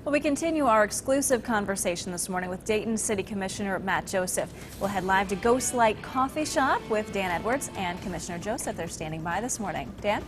Well, we continue our exclusive conversation this morning with Dayton City Commissioner Matt Joseph. We'll head live to Ghostlight Coffee Shop with Dan Edwards and Commissioner Joseph. They're standing by this morning. Dan?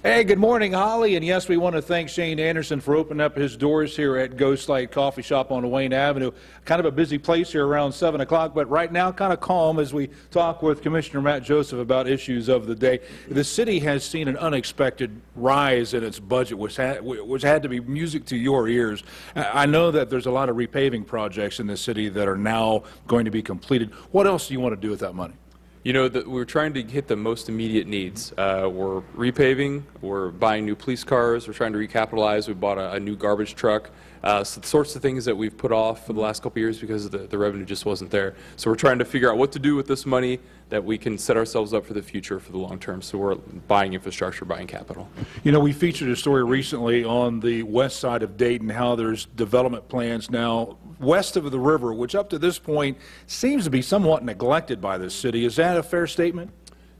Hey, good morning, Holly. And yes, we want to thank Shane Anderson for opening up his doors here at Ghostlight Coffee Shop on Wayne Avenue. Kind of a busy place here around 7 o'clock, but right now kind of calm as we talk with Commissioner Matt Joseph about issues of the day. The city has seen an unexpected rise in its budget, which had to be music to your ears. I know that there's a lot of repaving projects in the city that are now going to be completed. What else do you want to do with that money? You know, we're trying to hit the most immediate needs. We're repaving, we're buying new police cars, we're trying to recapitalize, we bought a new garbage truck. So the sorts of things that we've put off for the last couple of years because the revenue just wasn't there. So we're trying to figure out what to do with this money that we can set ourselves up for the future, for the long term. So we're buying infrastructure, buying capital. You know, we featured a story recently on the west side of Dayton, how there's development plans now west of the river, which up to this point seems to be somewhat neglected by the city. Is that a fair statement?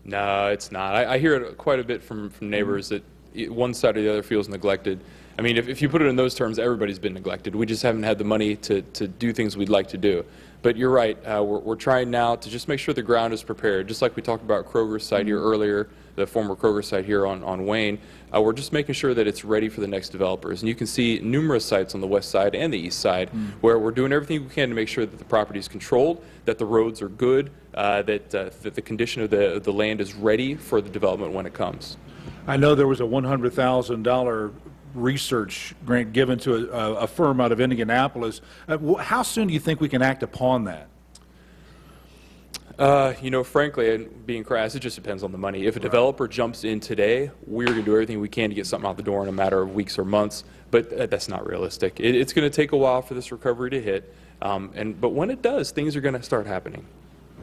No, it's not. I hear it quite a bit from neighbors that one side or the other feels neglected. I mean, if you put it in those terms, everybody's been neglected. We just haven't had the money to do things we'd like to do. But you're right. We're trying now to just make sure the ground is prepared. Just like we talked about Kroger's site here earlier, the former Kroger site here on Wayne, we're just making sure that it's ready for the next developers. And you can see numerous sites on the west side and the east side where we're doing everything we can to make sure that the property is controlled, that the roads are good, that the condition of the land is ready for the development when it comes. I know there was a $100,000 research grant given to a firm out of Indianapolis. How soon do you think we can act upon that? You know, frankly, and being crass, it just depends on the money. If a developer jumps in today, we're going to do everything we can to get something out the door in a matter of weeks or months, but that's not realistic. It's going to take a while for this recovery to hit, but when it does, things are going to start happening.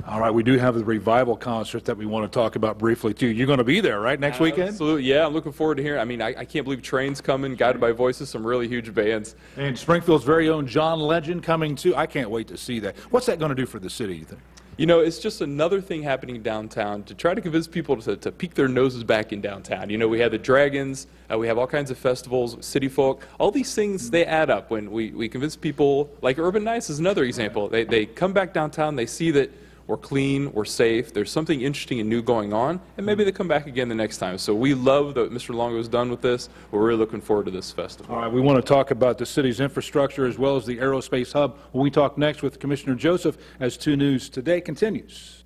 All right, we do have the Revival concert that we want to talk about briefly, too. You're going to be there, right, next weekend? Absolutely, yeah. I'm looking forward to hearing. I mean, I can't believe Train's coming, Guided by Voices, some really huge bands. And Springfield's very own John Legend coming, too. I can't wait to see that. What's that going to do for the city, you think? You know, it's just another thing happening downtown to try to convince people to peek their noses back in downtown. You know, we have the Dragons, we have all kinds of festivals, City Folk. All these things, they add up when we convince people, like Urban Nights is another example. They come back downtown, they see that we're clean, we're safe, there's something interesting and new going on, and maybe they come back again the next time. So we love that Mr. Longo's done with this. We're really looking forward to this festival. All right, we want to talk about the city's infrastructure as well as the aerospace hub when we talk next with Commissioner Joseph as 2 News Today continues.